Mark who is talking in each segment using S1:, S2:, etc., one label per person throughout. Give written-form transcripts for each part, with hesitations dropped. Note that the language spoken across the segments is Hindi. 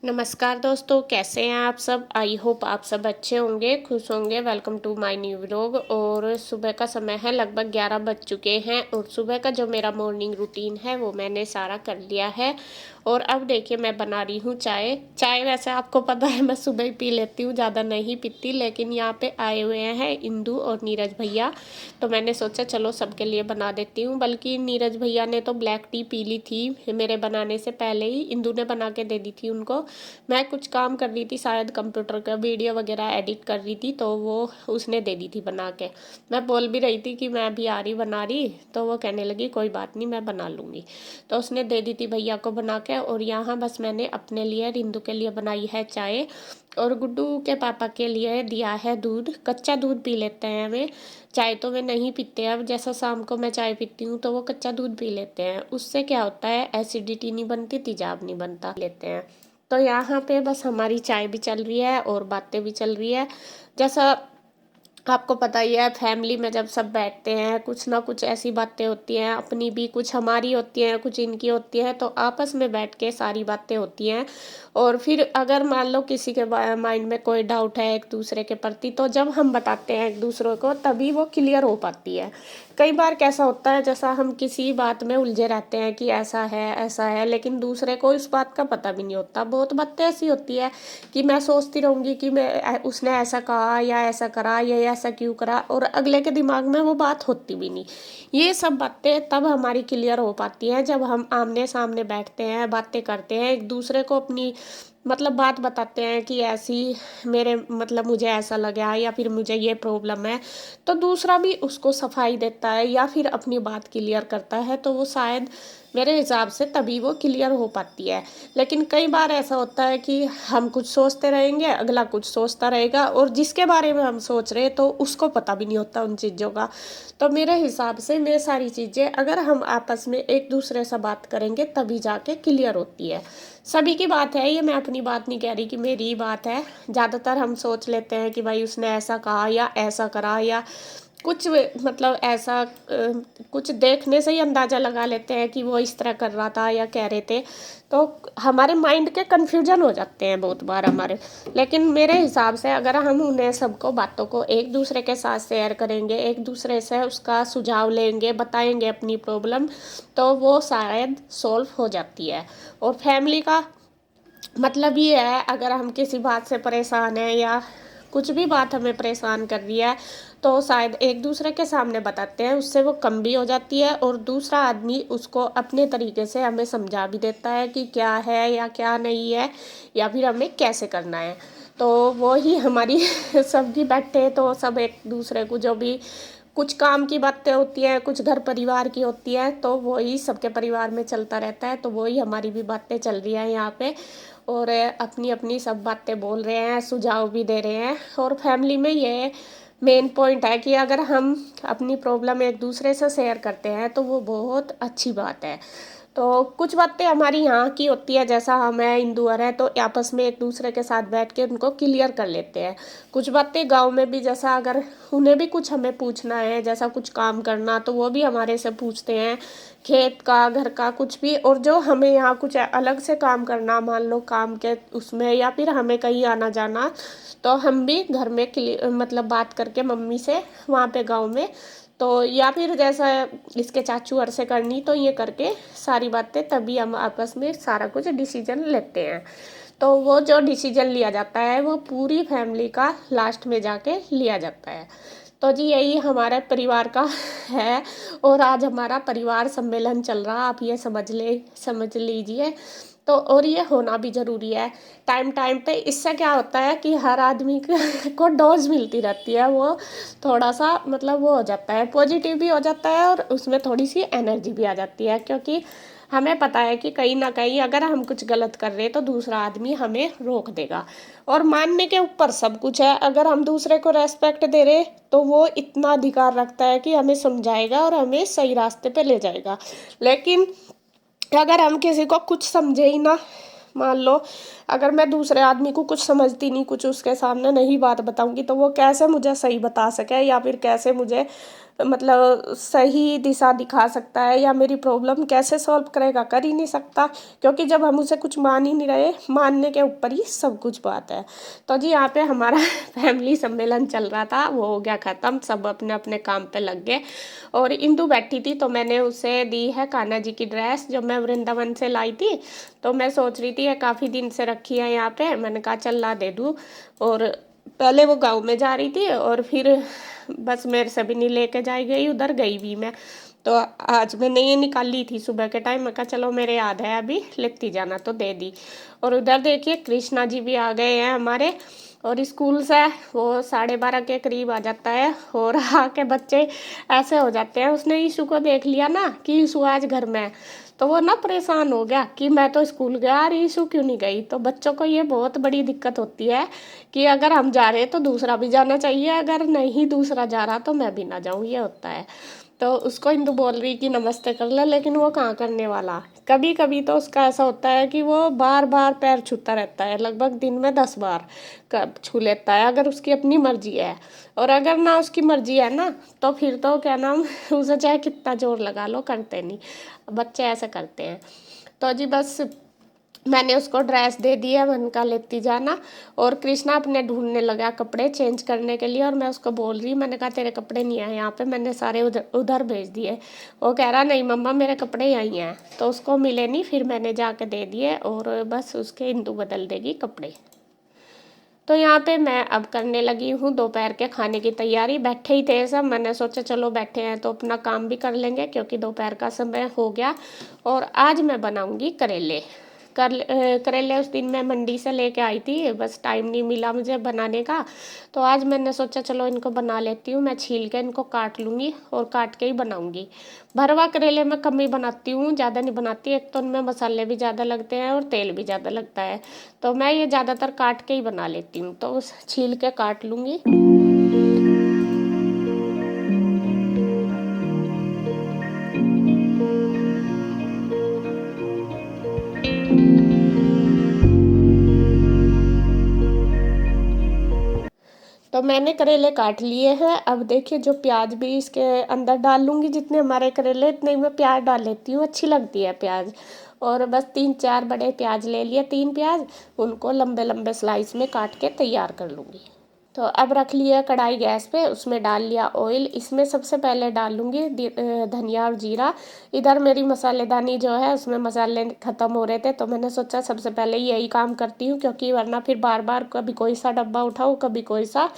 S1: नमस्कार दोस्तों, कैसे हैं आप सब। आई होप आप सब अच्छे होंगे, खुश होंगे। Welcome to my new vlog. और सुबह का समय है, लगभग 11 बज चुके हैं। और सुबह का जो मेरा मॉर्निंग रूटीन है वो मैंने सारा कर लिया है। और अब देखिए मैं बना रही हूँ चाय। चाय वैसे आपको पता है मैं सुबह ही पी लेती हूँ, ज़्यादा नहीं पीती। लेकिन यहाँ पे आए हुए हैं इंदू और नीरज भैया, तो मैंने सोचा चलो सबके लिए बना देती हूँ। बल्कि नीरज भैया ने तो ब्लैक टी पी ली थी मेरे बनाने से पहले ही, इंदू ने बना के दे दी थी उनको। मैं कुछ काम कर रही थी, शायद कंप्यूटर का वीडियो वगैरह एडिट कर रही थी, तो वो उसने दे दी थी बना के। मैं बोल भी रही थी कि मैं अभी आ रही बना रही, तो वो कहने लगी कोई बात नहीं मैं बना लूँगी। तो उसने दे दी थी भैया को बना के। और यहाँ बस मैंने अपने लिए, रिंदू के लिए बनाई है चाय। और गुड्डू के पापा के लिए दिया है दूध। कच्चा दूध पी लेते हैं वे, चाय तो वे नहीं पीते। अब जैसा शाम को मैं चाय पीती हूँ तो वो कच्चा दूध पी लेते हैं। उससे क्या होता है, एसिडिटी नहीं बनती, तेजाब नहीं बनता लेते हैं। तो यहाँ पे बस हमारी चाय भी चल रही है और बातें भी चल रही है। जैसा आपको पता ही है, फैमिली में जब सब बैठते हैं कुछ ना कुछ ऐसी बातें होती हैं, अपनी भी कुछ हमारी होती हैं, कुछ इनकी होती हैं, तो आपस में बैठ के सारी बातें होती हैं। और फिर अगर मान लो किसी के माइंड में कोई डाउट है एक दूसरे के प्रति, तो जब हम बताते हैं एक दूसरे को तभी वो क्लियर हो पाती है। कई बार कैसा होता है, जैसा हम किसी बात में उलझे रहते हैं कि ऐसा है, लेकिन दूसरे को इस बात का पता भी नहीं होता। बहुत बातें ऐसी होती है कि मैं सोचती रहूँगी कि उसने ऐसा कहा या ऐसा करा या ऐसा क्यों करा, और अगले के दिमाग में वो बात होती भी नहीं। ये सब बातें तब हमारी क्लियर हो पाती हैं जब हम आमने सामने बैठते हैं, बातें करते हैं, एक दूसरे को अपनी मतलब बात बताते हैं कि ऐसी मेरे मतलब मुझे ऐसा लगा या फिर मुझे ये प्रॉब्लम है। तो दूसरा भी उसको सफाई देता है या फिर अपनी बात क्लियर करता है, तो वो शायद मेरे हिसाब से तभी वो क्लियर हो पाती है। लेकिन कई बार ऐसा होता है कि हम कुछ सोचते रहेंगे, अगला कुछ सोचता रहेगा, और जिसके बारे में हम सोच रहे हैं तो उसको पता भी नहीं होता उन चीज़ों का। तो मेरे हिसाब से ये सारी चीज़ें अगर हम आपस में एक दूसरे से बात करेंगे तभी जाके क्लियर होती है। सभी की बात है ये, मैं अपनी बात नहीं कह रही कि मेरी ही बात है। ज़्यादातर हम सोच लेते हैं कि भाई उसने ऐसा कहा या ऐसा करा या कुछ मतलब ऐसा कुछ देखने से ही अंदाज़ा लगा लेते हैं कि वो इस तरह कर रहा था या कह रहे थे। तो हमारे माइंड के कन्फ्यूजन हो जाते हैं बहुत बार हमारे। लेकिन मेरे हिसाब से अगर हम उन्हें सबको बातों को एक दूसरे के साथ शेयर करेंगे, एक दूसरे से उसका सुझाव लेंगे, बताएंगे अपनी प्रॉब्लम, तो वो शायद सॉल्व हो जाती है। और फैमिली का मतलब ये है, अगर हम किसी बात से परेशान हैं या कुछ भी बात हमें परेशान कर रही है, तो शायद एक दूसरे के सामने बताते हैं, उससे वो कम भी हो जाती है। और दूसरा आदमी उसको अपने तरीके से हमें समझा भी देता है कि क्या है या क्या नहीं है, या फिर हमें कैसे करना है। तो वो ही हमारी सबकी बैठे तो सब एक दूसरे को जो भी कुछ काम की बातें होती हैं, कुछ घर परिवार की होती है, तो वही सबके परिवार में चलता रहता है। तो वही हमारी भी बातें चल रही हैं यहाँ पे। और अपनी अपनी सब बातें बोल रहे हैं, सुझाव भी दे रहे हैं। और फैमिली में ये मेन पॉइंट है कि अगर हम अपनी प्रॉब्लम एक दूसरे से शेयर करते हैं तो वो बहुत अच्छी बात है। तो कुछ बातें हमारी यहाँ की होती है, जैसा हम हैं हिंदू हैं तो आपस में एक दूसरे के साथ बैठ के उनको क्लियर कर लेते हैं। कुछ बातें गांव में भी, जैसा अगर उन्हें भी कुछ हमें पूछना है, जैसा कुछ काम करना, तो वो भी हमारे से पूछते हैं, खेत का घर का कुछ भी। और जो हमें यहाँ कुछ अलग से काम करना, मान लो काम के उसमें, या फिर हमें कहीं आना जाना, तो हम भी घर में मतलब बात करके मम्मी से वहाँ पे गाँव में, तो या फिर जैसा इसके चाचू और से करनी, तो ये करके सारी बातें तभी हम आपस में सारा कुछ डिसीजन लेते हैं। तो वो जो डिसीजन लिया जाता है वो पूरी फैमिली का लास्ट में जाके लिया जाता है। तो जी यही हमारे परिवार का है। और आज हमारा परिवार सम्मेलन चल रहा, आप ये समझ लीजिए। तो और ये होना भी ज़रूरी है टाइम टाइम पे। इससे क्या होता है कि हर आदमी को डोज मिलती रहती है, वो थोड़ा सा मतलब वो हो जाता है, पॉजिटिव भी हो जाता है और उसमें थोड़ी सी एनर्जी भी आ जाती है। क्योंकि हमें पता है कि कहीं ना कहीं अगर हम कुछ गलत कर रहे हैं तो दूसरा आदमी हमें रोक देगा। और मानने के ऊपर सब कुछ है, अगर हम दूसरे को रेस्पेक्ट दे रहे तो वो इतना अधिकार रखता है कि हमें समझाएगा और हमें सही रास्ते पे ले जाएगा। लेकिन अगर हम किसी को कुछ समझे ही ना, मान लो अगर मैं दूसरे आदमी को कुछ समझती नहीं, कुछ उसके सामने नहीं बात बताऊंगी, तो वो कैसे मुझे सही बता सके या फिर कैसे मुझे मतलब सही दिशा दिखा सकता है या मेरी प्रॉब्लम कैसे सॉल्व करेगा, कर ही नहीं सकता, क्योंकि जब हम उसे कुछ मान ही नहीं रहे, मानने के ऊपर ही सब कुछ बात है। तो जी यहाँ पे हमारा फैमिली सम्मेलन चल रहा था, वो हो गया ख़त्म, सब अपने अपने काम पे लग गए। और इंदु बैठी थी तो मैंने उसे दी है कान्हा जी की ड्रेस जो मैं वृंदावन से लाई थी। तो मैं सोच रही थी ये काफ़ी दिन से रखी है यहाँ पे, मैंने कहा चल ला दे दूँ। और पहले वो गाँव में जा रही थी और फिर बस मेरे से भी नहीं लेके जाई गई, उधर गई भी मैं। तो आज मैंने ये निकाली थी सुबह के टाइम, मैं कहा चलो मेरे याद है अभी लेती जाना, तो दे दी। और उधर देखिए कृष्णा जी भी आ गए हैं हमारे, और स्कूल से वो 12:30 के करीब आ जाता है। और आके बच्चे ऐसे हो जाते हैं, उसने यीशु को देख लिया ना कि यीशु आज घर में है, तो वो ना परेशान हो गया कि मैं तो स्कूल गया और यीशु क्यों नहीं गई। तो बच्चों को ये बहुत बड़ी दिक्कत होती है कि अगर हम जा रहे हैं तो दूसरा भी जाना चाहिए, अगर नहीं दूसरा जा रहा तो मैं भी ना जाऊँ, ये होता है। तो उसको इंदु बोल रही कि नमस्ते कर ले, लेकिन वो कहाँ करने वाला। कभी कभी तो उसका ऐसा होता है कि वो बार बार पैर छूता रहता है, लगभग दिन में 10 बार छू लेता है, अगर उसकी अपनी मर्जी है। और अगर ना उसकी मर्जी है ना, तो फिर तो क्या नाम उसे चाहे कितना जोर लगा लो, करते नहीं, बच्चे ऐसे करते हैं। तो जी बस मैंने उसको ड्रेस दे दी है, मन का लेती जाना। और कृष्णा अपने ढूंढने लगा कपड़े चेंज करने के लिए, और मैं उसको बोल रही, मैंने कहा तेरे कपड़े नहीं आए यहाँ पे, मैंने सारे उधर उधर भेज दिए। वो कह रहा नहीं मम्मा मेरे कपड़े यहीं हैं, तो उसको मिले नहीं, फिर मैंने जाके दे दिए और बस उसके इंदु बदल देगी कपड़े। तो यहाँ पे मैं अब करने लगी हूँ दोपहर के खाने की तैयारी। बैठे ही थे सब, मैंने सोचा चलो बैठे हैं तो अपना काम भी कर लेंगे, क्योंकि दोपहर का समय हो गया। और आज मैं बनाऊँगी करेले। करेले उस दिन मैं मंडी से लेके आई थी, बस टाइम नहीं मिला मुझे बनाने का। तो आज मैंने सोचा चलो इनको बना लेती हूँ, मैं छील के इनको काट लूँगी और काट के ही बनाऊँगी। भरवा करेले मैं कम ही बनाती हूँ, ज़्यादा नहीं बनाती, एक तो उनमें मसाले भी ज़्यादा लगते हैं और तेल भी ज़्यादा लगता है। तो मैं ये ज़्यादातर काट के ही बना लेती हूँ, तो उस छील के काट लूँगी। तो मैंने करेले काट लिए हैं। अब देखिए जो प्याज भी इसके अंदर डाल लूँगी, जितने हमारे करेले इतने ही मैं प्याज डाल लेती हूँ, अच्छी लगती है प्याज। और बस 3-4 बड़े प्याज ले लिए, 3 प्याज, उनको लंबे लंबे स्लाइस में काट के तैयार कर लूँगी। तो अब रख लिया कढ़ाई गैस पे, उसमें डाल लिया ऑयल। इसमें सबसे पहले डाल लूँगी धनिया और जीरा। इधर मेरी मसालेदानी जो है उसमें मसाले ख़त्म हो रहे थे, तो मैंने सोचा सबसे पहले यही काम करती हूँ, क्योंकि वरना फिर बार बार कभी कोई सा डब्बा उठाओ कभी कोई सा,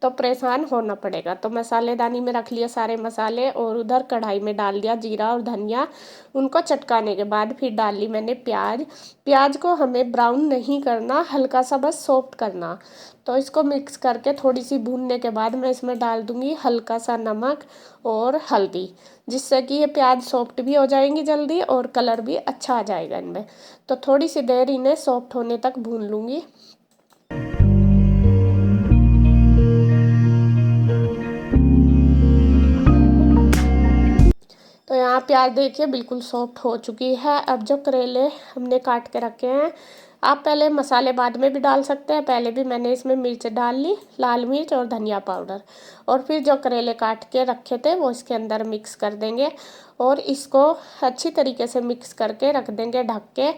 S1: तो परेशान होना पड़ेगा। तो मसालेदानी में रख लिया सारे मसाले और उधर कढ़ाई में डाल दिया जीरा और धनिया। उनको चटकाने के बाद फिर डाल ली मैंने प्याज। प्याज को हमें ब्राउन नहीं करना, हल्का सा बस सॉफ्ट करना। तो इसको मिक्स करके थोड़ी सी भूनने के बाद मैं इसमें डाल दूँगी हल्का सा नमक और हल्दी, जिससे कि ये प्याज सॉफ्ट भी हो जाएंगी जल्दी और कलर भी अच्छा आ जाएगा इनमें। तो थोड़ी सी देर इन्हें सॉफ्ट होने तक भून लूँगी। तो यहाँ प्याज देखिए बिल्कुल सॉफ्ट हो चुकी है। अब जो करेले हमने काट के रखे हैं, आप पहले मसाले बाद में भी डाल सकते हैं, पहले भी मैंने इसमें मिर्च डाल ली, लाल मिर्च और धनिया पाउडर। और फिर जो करेले काट के रखे थे वो इसके अंदर मिक्स कर देंगे और इसको अच्छी तरीके से मिक्स करके रख देंगे ढक के,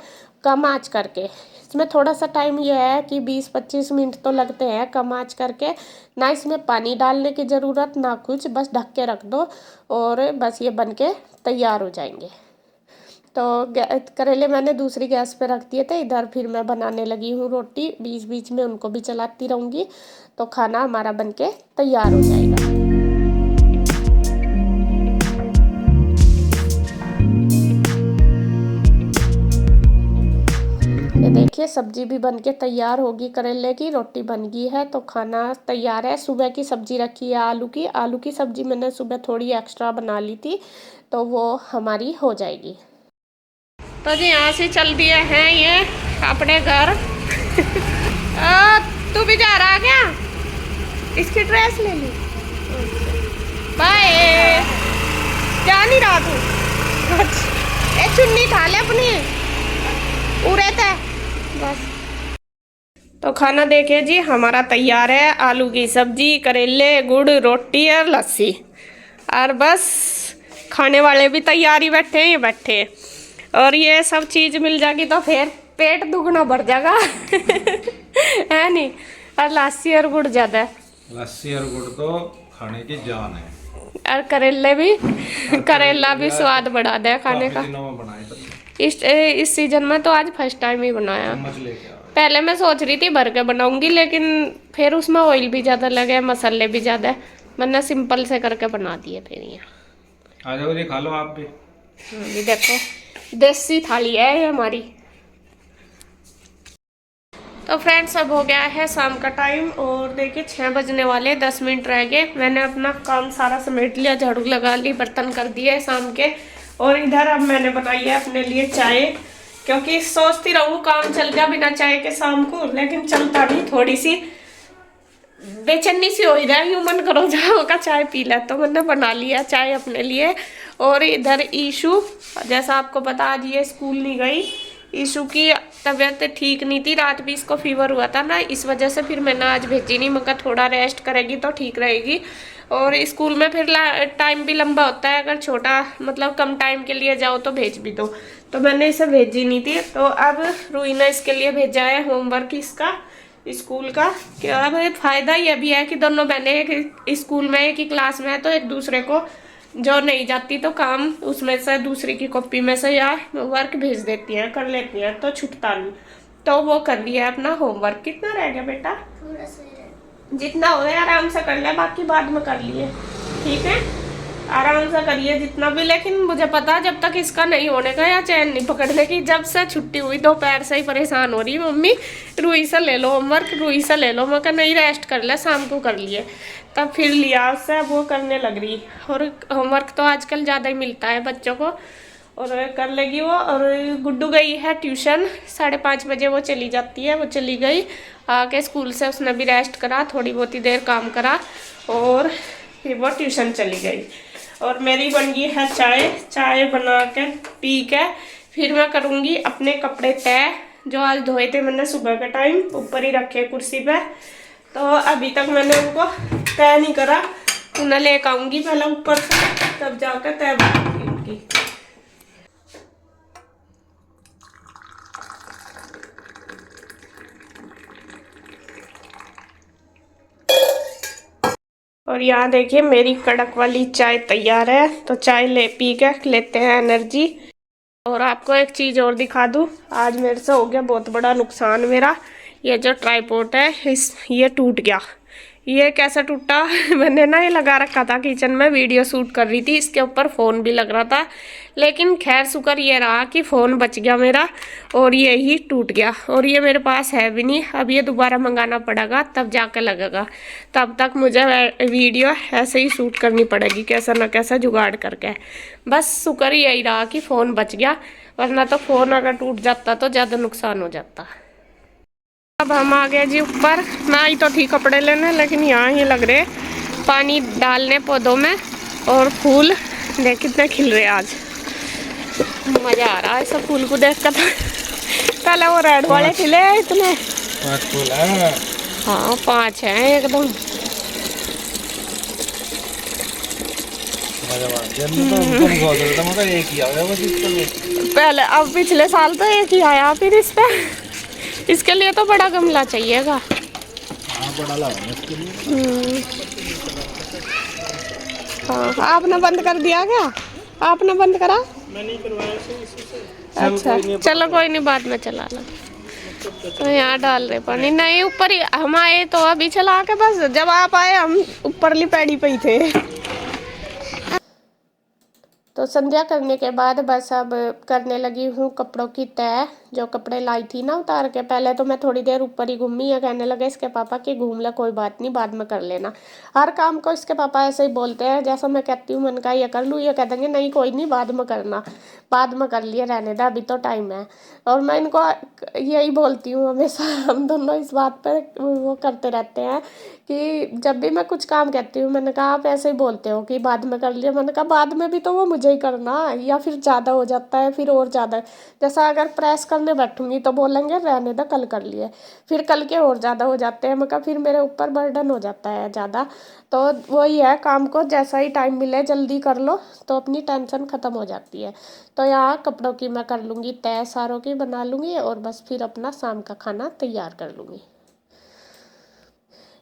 S1: कम आँच करके। इसमें थोड़ा सा टाइम यह है कि 20-25 मिनट तो लगते हैं कम आँच करके। ना इसमें पानी डालने की ज़रूरत ना कुछ, बस ढक के रख दो और बस ये बन के तैयार हो जाएंगे। तो करेले मैंने दूसरी गैस पे रख दिए थे, इधर फिर मैं बनाने लगी हूँ रोटी, बीच बीच में उनको भी चलाती रहूँगी, तो खाना हमारा बनके तैयार हो जाएगा। ये देखिए सब्जी भी बनके तैयार होगी, करेले की रोटी बन गई है, तो खाना तैयार है। सुबह की सब्जी रखी है आलू की सब्जी मैंने सुबह थोड़ी एक्स्ट्रा बना ली थी, तो वो हमारी हो जाएगी। तो जी यहाँ से चल दिए हैं ये अपने घर। तू भी जा रहा क्या? इसकी ड्रेस ले ली, बाय। जा नहीं रहा तू? अच्छा चुन्नी खा ले अपनी, उड़े थे बस। तो खाना देखिए जी हमारा तैयार है, आलू की सब्जी, करेले, गुड़, रोटी और लस्सी। और बस खाने वाले भी तैयारी बैठे हैं, ये बैठे हैं। और ये सब चीज़ मिल जाएगी तो फिर पेट दुगना बढ़ जाएगा है नहीं। और लस्सी और गुड़ ज़्यादा है।
S2: लस्सी और गुड़ तो खाने की जान है।
S1: और करेले भी करेला भी स्वाद बढ़ा दे खाने का। इस सीजन में तो आज फर्स्ट टाइम ही बनाया। पहले मैं सोच रही थी भर के बनाऊंगी, लेकिन फिर उसमें ऑयल भी ज़्यादा लगे, मसाले भी ज़्यादा है। मैंने सिंपल से करके बना दिए। फिर ये
S2: आ जाओ जी, खा लो आप भी।
S1: ये देखो देसी थाली है ये हमारी। तो फ्रेंड्स अब हो गया है शाम का टाइम और देखिए 6 बजने वाले, 10 मिनट रह गए। मैंने अपना काम सारा समेट लिया, झाड़ू लगा ली, बर्तन कर दिए शाम के। और इधर अब मैंने बनाई है अपने लिए चाय, क्योंकि सोचती रहूँ काम चल गया बिना चाय के शाम को, लेकिन चलता नहीं। थोड़ी सी बेचैनी सी हो रहा है, मन करो जाओ का चाय पी ले, तो मैंने बना लिया चाय अपने लिए। और इधर ईशु, जैसा आपको पता आज ये स्कूल नहीं गई। ईशु की तबीयत ठीक नहीं थी, रात भी इसको फीवर हुआ था ना, इस वजह से फिर मैंने आज भेजी नहीं। मगर थोड़ा रेस्ट करेगी तो ठीक रहेगी। और स्कूल में फिर टाइम भी लंबा होता है, अगर छोटा मतलब कम टाइम के लिए जाओ तो भेज भी दो। तो मैंने इसे भेजी नहीं थी। तो अब रूही ने इसके लिए भेजा है होमवर्क इसका स्कूल का। क्या अब फायदा ये भी है कि दोनों बहनें एक स्कूल में एक ही क्लास में है, तो एक दूसरे को जो नहीं जाती तो काम उसमें से दूसरी की कॉपी में से या वर्क भेज देती हैं, कर लेती हैं, तो छूटता नहीं। तो वो कर लिया अपना होमवर्क। कितना रह गया बेटा? जितना हो गया आराम से कर ले, बाकी बाद में कर लिए, ठीक है? आराम से करिए जितना भी। लेकिन मुझे पता जब तक इसका नहीं होने का या चैन नहीं पकड़ने की, जब से छुट्टी हुई दोपहर से ही परेशान हो रही मम्मी रूही से ले लो होमवर्क, रूही से ले लो। मैं कहा नहीं रेस्ट कर ले, शाम को कर लिए। तब फिर लिया उससे, वो करने लग रही। और होमवर्क तो आजकल ज़्यादा ही मिलता है बच्चों को, और कर लेगी वो। और गुड्डू गई है ट्यूशन, 5:30 बजे वो चली जाती है। वो चली गई, आके स्कूल से उसने भी रेस्ट करा, थोड़ी बहुत ही देर काम करा और फिर वो ट्यूशन चली गई। और मेरी बन गई है चाय। चाय बना के पी के फिर मैं करूँगी अपने कपड़े तय, जो आज धोए थे मैंने सुबह के टाइम, ऊपर ही रखे कुर्सी पे। तो अभी तक मैंने उनको तय नहीं करा, उन्हें लेकर आऊँगी पहले ऊपर से, तब जाकर तय बनाऊँगी उनकी। और यहाँ देखिए मेरी कड़क वाली चाय तैयार है। तो चाय पी के लेते हैं एनर्जी। और आपको एक चीज़ और दिखा दूँ, आज मेरे से हो गया बहुत बड़ा नुकसान। मेरा ये जो ट्राइपॉड है ये टूट गया। ये कैसे टूटा मैंने ना ये लगा रखा था किचन में, वीडियो शूट कर रही थी, इसके ऊपर फ़ोन भी लग रहा था। लेकिन खैर शुक्र ये रहा कि फ़ोन बच गया मेरा, और ये ही टूट गया। और ये मेरे पास है भी नहीं, अब ये दोबारा मंगाना पड़ेगा तब जाकर लगेगा। तब तक मुझे वीडियो ऐसे ही शूट करनी पड़ेगी, कैसा ना कैसा जुगाड़ करके। बस शुक्र यही रहा कि फ़ोन बच गया, वरना तो फ़ोन अगर टूट जाता तो ज़्यादा नुकसान हो जाता। अब हम आ गए जी ऊपर। मैं आई तो थी कपड़े लेने, लेकिन यहाँ ही लग रहे पानी डालने पौधों में, और फूल देख कितने खिल रहे आज। मजा आ रहा है सब फूल को देख कर। पहले वो रेड वाले खिले इतने,
S2: 5 फूल है।
S1: हाँ 5 हैं एकदम। पहले अब पिछले साल तो एक ही आया, फिर इस पे इसके लिए तो बड़ा गमला चाहिएगा।
S2: हाँ बड़ा लगाना इसके लिए।
S1: हाँ आपने बंद कर दिया क्या? आपने बंद करा? मैं नहीं करवाया से। अच्छा चलो कोई नहीं, बाद में चला लो। तो यहाँ डाल रहे पानी नहीं, ऊपर ही हम आए तो अभी चला के, बस जब आप आए हम ऊपरली पैड़ी पे ही थे। तो संध्या करने के बाद बस अब करने लगी हूँ कपड़ों की तय। जो कपड़े लाई थी ना उतार के, पहले तो मैं थोड़ी देर ऊपर ही घूमी, या कहने लगे इसके पापा कि घूम ले कोई बात नहीं बाद में कर लेना। हर काम को इसके पापा ऐसे ही बोलते हैं, जैसा मैं कहती हूँ मन का ये कर लूँ, ये कह देंगे नहीं कोई नहीं बाद में करना, बाद में कर लिए रहने दे, अभी तो टाइम है। और मैं इनको यही बोलती हूँ हमेशा, हम दोनों इस बात पर वो करते रहते हैं कि जब भी मैं कुछ काम कहती हूँ, मैंने कहा आप ऐसे ही बोलते हो कि बाद में कर लिया, मैंने कहा बाद में भी तो वो मुझे मुझे ही करना, या फिर ज़्यादा हो जाता है फिर और ज़्यादा। जैसा अगर प्रेस करने बैठूंगी तो बोलेंगे रहने दो कल कर लिए, फिर कल के और ज़्यादा हो जाते हैं, मगर फिर मेरे ऊपर बर्डन हो जाता है ज़्यादा। तो वही है, काम को जैसा ही टाइम मिले जल्दी कर लो तो अपनी टेंशन ख़त्म हो जाती है। तो यहाँ कपड़ों की मैं कर लूँगी तय, सारों की बना लूँगी और बस फिर अपना शाम का खाना तैयार कर लूँगी।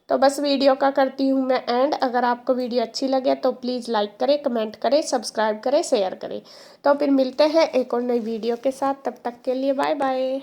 S1: तो बस वीडियो का करती हूँ मैं एंड। अगर आपको वीडियो अच्छी लगे तो प्लीज़ लाइक करें, कमेंट करें, सब्सक्राइब करें, शेयर करें। तो फिर मिलते हैं एक और नई वीडियो के साथ, तब तक के लिए बाय बाय।